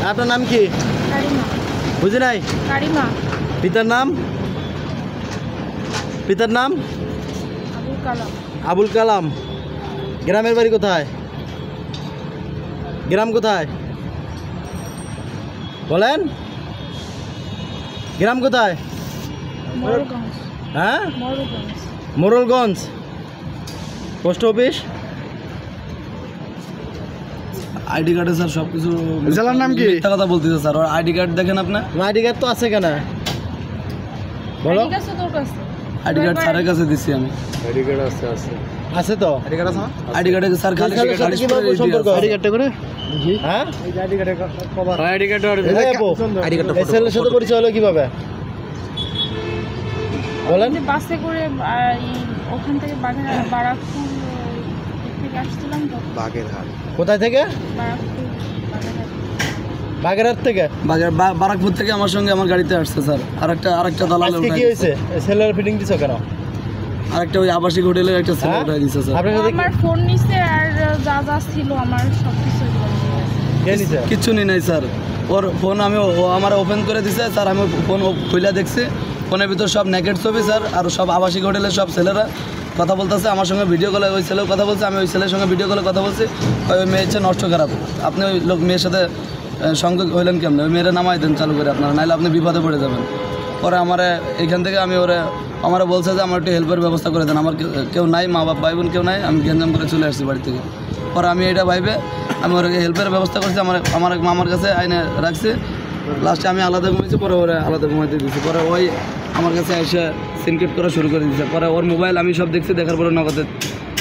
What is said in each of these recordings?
আপনার নাম কি? বুঝি নাই। পিতার নাম? পিতার নাম আবুল কালাম। গ্রামের বাড়ি কোথায়? গ্রাম কোথায় বলেন? গ্রাম কোথায়? হ্যাঁ, মোরলগঞ্জ। Post office? আইডি কার্ডে স্যার সব কিছু। জেলার নাম কি? মিথ্যা কথা বলতেছে স্যার। ওর আইডি কার্ড দেখেন আপনার। আইডি কার্ড তো আছে কেন বলো? আইডি কার্ড স্যারের কাছে দিচ্ছি আমি। আইডি কার্ড আছে তো? আইডি কার্ড আছে? আইডি কার্ডে স্যার খালি সম্পর্ক আইডি কার্ডটা করে হ্যাঁ এই আইডি কার্ডে কভার আইডি কার্ড আইডি কার্ডটা এসএলের সাথে পরিচয় হলো কিভাবে বলেন? বাসে করে ওখান থেকে বারাকপুর থেকে আসছিলাম তো। বাগেরহাট। কোথায় থেকে? বাগেরহাট থেকে? বারাকপুর থেকে আমার সঙ্গে আমার গাড়িতে আসছে স্যার। আরেকটা দালাল। আজকে কি হয়েছে? এসএলের ফিটিং দিছো কেন? আরেকটা ওই আবাসিক হোটেলের একটা ছেলে উঠাই দিছে স্যার। আমার ফোন নিছে আর যা ছিল আমার সব কিছু নিছে। কিচ্ছু নাই স্যার। ওর ফোন ও আমার ওপেন করে দিছে স্যার। আমি ফোন খুলে দেখছি, ফোনের ভিতর সব নেকেট ছবি স্যার। আর সব আবাসিক হোটেলের সব ছেলেরা কথা বলতেছে আমার সঙ্গে। ভিডিও কলে ওই ছেলেও কথা বলছে, আমি ওই ছেলের সঙ্গে ভিডিও কলে কথা বলছি। ওই মেয়ের চেয়ে নষ্ট খারাপ। আপনি ওই মেয়ের সাথে সঙ্গে হইলেন কেমন? ওই মেয়েরা নামাই দেন চালু করে আপনারা, নাহলে আপনি বিপদে পড়ে যাবেন। পরে এইখান থেকে আমারা বলছে যে আমার একটু হেল্পের ব্যবস্থা করে দেন। আমার কেউ নাই, মা বাপ ভাই বোন কেউ নাই। আমি গেঞ্জাম করে চলে আসছি বাড়ি থেকে। পরে আমি এটা ভাইবে আমি ওর হেল্পের ব্যবস্থা করছি। আমার মামার কাছে আইনে রাখছি। লাস্টে আমি আলাদা ঘুমিয়েছি, পরে ওরা আলাদা ঘুমাইতে দিয়েছি। পরে ওই আমার কাছে এসে সিনক্রেট করা শুরু করে দিয়েছে। পরে ওর মোবাইল আমি সব দেখছি, দেখার পরে নগদে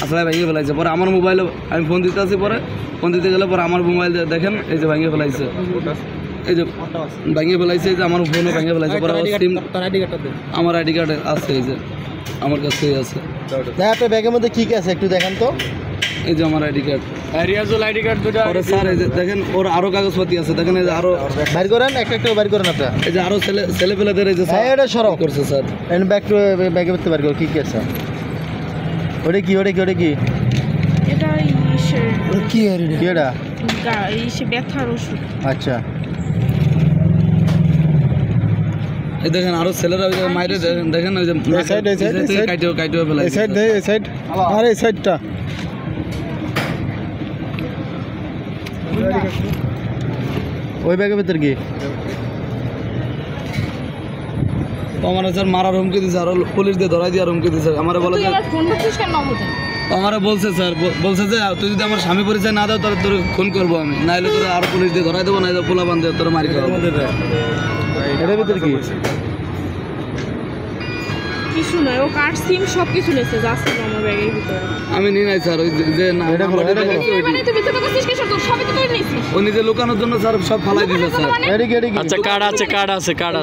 আসলে ভেঙে ফেলাইছে। পরে আমার মোবাইলে আমি ফোন দিতে আসি, পরে ফোন দিতে গেলে পরে আমার মোবাইল দেখেন এই যে ভেঙে ফেলাইছে। এই যে ভেঙে ফেলাইছে, এই যে আমার ফোনও ভেঙে ফেলাইছে। পরে আমার আইডি কার্ড আছে, এই যে আমার কাছেই আছে। আপনার ব্যাগের মধ্যে কি কি আছে একটু দেখেন তো। এই যে আমার ID card, Riazul ID card দুটো। পরে স্যার এই যে দেখেন ওর আরো কাগজপাতি আছে, দেখেন এই যে আরো বাইর করেন, একটা বাইর করেন আপনারা। এই যে আরো ছেলে পেলেদের এই যে এটা সরব করছে স্যার। এন্ড ব্যাক টু ব্যাগের মধ্যে বাইর করে কি কি আছে? ওটা কি এটা কি এটা ব্যথার ওষুধ। আচ্ছা, এই দেখেন আরো ছেলেরা ওই যে মাইরে দেখেন ওই যে কাইটেও ফেলাই। এই সাইড আর এই সাইডটা ওই ব্যাগের ভিতর কি? আমার স্যার মারার হুমকি দিছে, আর পুলিশ দিয়ে ধরাই দিয়ে হুমকি দিছে। আমার বলে বলছে স্যার, বলছে যে তুই যদি আমার স্বামী পরিচয় না দাও তাহলে তোর খুন করবো আমি, নাহলে তোর আরো পুলিশ দিয়ে ধরাই দেবো, না পোলা বান্ধে তোর মারি খাবো। এটার ভিতরে কি? কিছু নয়, ও কার্ড সিম সব কিছু লেছে যা ছিল আমার ব্যাগের ভিতরে। আমি নিই নাই স্যার। ওই যে ও নিজে লুকানোর জন্য স্যার সব ফালাই দিছে স্যার। আচ্ছা কার্ড আছে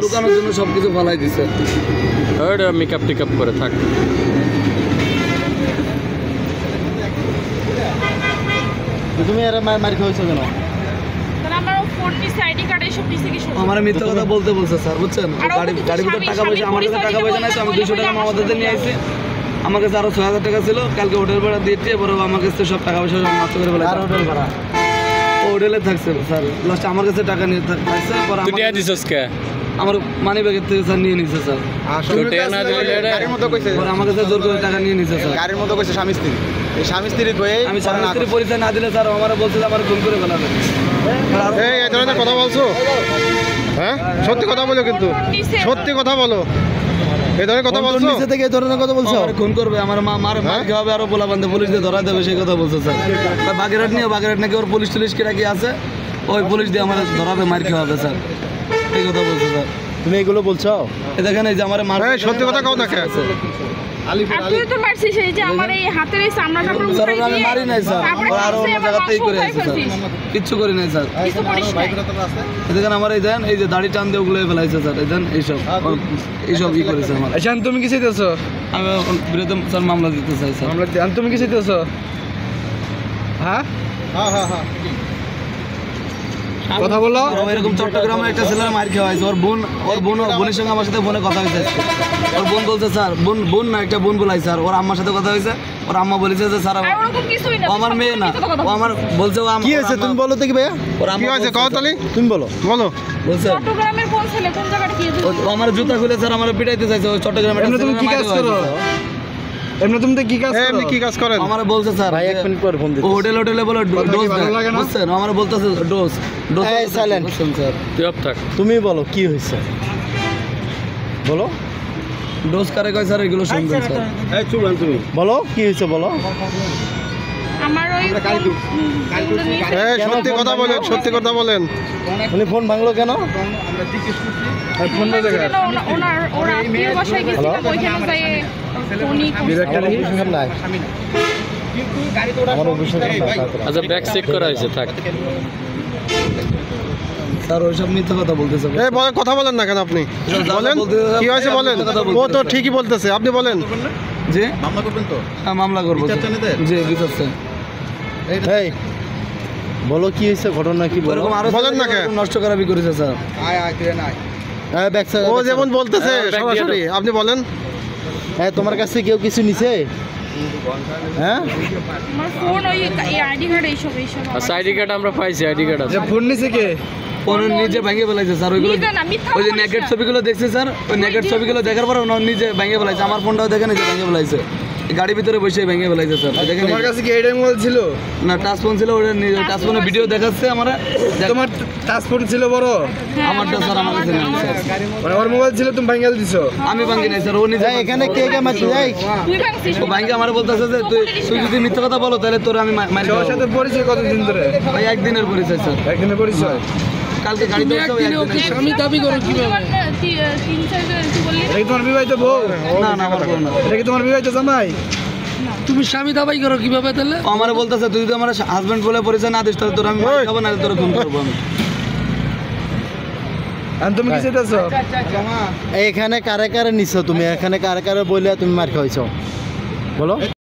লুকানোর জন্য সব কিছু ফালাই দিছে। ওটা মেকআপ টেকআপ করে থাক। তুমি আর মার খাওয়াইছো কেন? আমার মিথ্যা কথা বলতে বলছে স্যার, বুঝছেন? গাড়ির ভিতরে টাকা পয়সা, আমার কাছে টাকা পয়সা নাই তো আমি 200 টাকা মামাদের নিয়ে আসছি। আমার কাছে আরো 6000 টাকা ছিল, কালকে হোটেল ভাড়া দিয়েছি। এবার আমার কাছে সব টাকা পয়সা নষ্ট করে ফেলে। হোটেল ভাড়া ও হোটেলে থাকছে স্যার। লাস্টে আমার কাছে টাকা নিয়ে থাকছে। আমার মানি ব্যাগের থেকে স্যার নিয়ে নিছে স্যার। আমার কাছে জোর করে টাকা নিয়ে নিছে স্যার। গাড়ির মতো কইছে স্বামী স্ত্রী। এই স্বামী স্ত্রী কই? আমি স্বামী স্ত্রী পরিচয় না দিলে স্যার আমার বলছে আমার খুন করে ফেলাবে। এই ধরনের কথা বলছো? হ্যাঁ, সত্যি কথা বলো, কিন্তু সত্যি কথা বলো। এই ধরনের কথা বলছো? নিচে থেকে এই ধরনের কথা বলছো? আমার খুন করবে, আমার মার খাওয়াবে, আরো পোলা বান্ধে পুলিশ দিয়ে ধরা দেবে, সেই কথা বলছে স্যার। বাগেরহাট নাকি ওর পুলিশ টুলিশ কিরা কি আছে, ওই পুলিশ দিয়ে আমার ধরাবে, মার খাওয়াবে স্যার, এই কথা বলছে স্যার। তুমি এগুলো বলছো? এই দেখেন এই যে আমার মার সত্যি কথা কাউ দেখে আছে। তুই তো মারছিস, এই যে আমার এই হাতের এই চামড়াটা পুরো স্যার আমি মারি নাই স্যার, আর অন্য জায়গাতেই করে আছে স্যার, কিচ্ছু করি নাই স্যার। দেখেন আমার এই দেন এই যে দাড়ি টান দিয়ে ওগুলো ফেলাইছে স্যার। এই দেন এইসব ই করেছে আমার। আচ্ছা, তুমি কি চাইতেছো? আমি বিরুদ্ধে স্যার মামলা দিতে চাই স্যার। তুমি কি চাইতেছো? হ্যাঁ হ্যাঁ হ্যাঁ হ্যাঁ, কথা বলো। এরকম চট্টগ্রামে একটা ছেলের মার খাওয়া হয়েছে। ওর বোনের সঙ্গে আমার সাথে ফোনে কথা হয়েছে। ওর বোন বলছে স্যার, বোন না একটা বোন বলাই স্যার, ওর আম্মার সাথে কথা হয়েছে। ওর আম্মা বলেছে যে স্যার আর ওরকম কিছুই না ও আমার মেয়ে না, ও আমার বলছে ও কি হয়েছে তুমি বলো দেখি ভাইয়া ওর কি আম্মা হয়েছে বলছে, কওতালি তুমি বলো বলো বলছে চট্টগ্রামের কোন ছেলে কোন জায়গাটা কি ও আমার জুতা খুলে স্যার আমার পিটাইতে চাইছে ওই চট্টগ্রামে এমনি তুমি কি কাজ করো? এমনি তুমি তো কি কাজ করো? এমনি কি কাজ করেন আমার বলছে স্যার ভাই 1 মিনিট পর ফোন দিতে ও হোটেলে বলে ডোজ ভালো লাগে না? বুঝছেন ও আমার বলতেছে ডোজ এই, silent. বুঝছেন স্যার তুই অফ থাক তুমি বলো কি হয়েছে বলো ডোজ কারে কয় স্যার এগুলো শুনবেন স্যার বলো কি হয়েছে বলো আমার ওই এই সত্যি কথা বলেন সত্যি কথা বলেন উনি ফোন ভাঙলো কেন ফোন বাজে কার? ওরা আত্মীয় বাসায় গেছিলাম ওইখানে যাই ফোনই অভিষেক নাই আমার অভিষেক নাই আচ্ছা ব্যাগ চেক করা হয়েছে থাক স্যার ওইসব মিথ্যা কথা বলতেছে এই বলেন কথা বলেন না কেন আপনি বলেন কি হয়েছে বলেন ও তো ঠিকই বলতেছে আপনি বলেন জি মামলা করবেন তো হ্যাঁ মামলা করবো জি বিচার চাই এই বলো কি হয়েছে ঘটনা কি বলো এরকম আরো বলেন না কে নষ্ট করাবি করেছে স্যার ও যেমন বলতেছে সরাসরি আপনি বলেন হ্যাঁ তোমার কাছে কেউ কিছু নিছে হ্যাঁ আমার ফোন ওই আইডি কার্ড এইসব আচ্ছা আইডি কার্ড আমরা পাইছি আইডি কার্ড আছে ফোন নিছে কে? ফোন নিজে ভেঙে ফেলাইছে স্যার ওইগুলো নিজে না, মিথ্যা ওই যে বলিস নেকেট না। ছবিগুলো দেখছে স্যার ওই নেকেট ছবিগুলো দেখার পর ওনার নিজে ভেঙে ফেলাইছে আমার ফোনটাও দেখে নিজে ভেঙে ফেলাইছে এই গাড়ির ভিতরে বসে ভেঙে ফেলাইছে স্যার দেখেন তোমার কাছে কি এইটাই মোবাইল ছিল? না টাচ ফোন ছিল ওটা টাচ ফোনে ভিডিও দেখাচ্ছে আমার তোমার টাচ ফোন ছিল বড়? আমারটা স্যার আমার কাছে নেই স্যার মানে ওর মোবাইল ছিল তুমি ভাঙাল দিছো? আমি ভাঙি নাই স্যার ও নিজে এখানে কে কে মারছে এই তুই ভাঙছিস ও ভাঙি আমার বলতেছে যে তুই যদি মিথ্যা কথা বলো তাহলে তোর আমি মারি ওর সাথে পরিচয় কতদিন ধরে? ভাই একদিনের পরিচয় স্যার একদিনের পরিচয়? কালকে গাড়িতে উঠছে আমি দাবি করো কিভাবে 3-4 তুই বললি এটা কি তোমার বিবাহিত বউ? না না আমার বউ না এটা কি তোমার বিবাহিত জামাই? তুমি স্বামী দাবাই করো কিভাবে তাহলে? ও আমার বলতেছে তুই যদি আমার হাজবেন্ড বলে পরিচয় না দিস তাহলে তোর আমি মার খাবো না তোর খুন করবো আমি আর তুমি কি চাইতেছো? এখানে কারে কারে নিছো তুমি এখানে কারে কারে বলে তুমি মার খাইছো বলো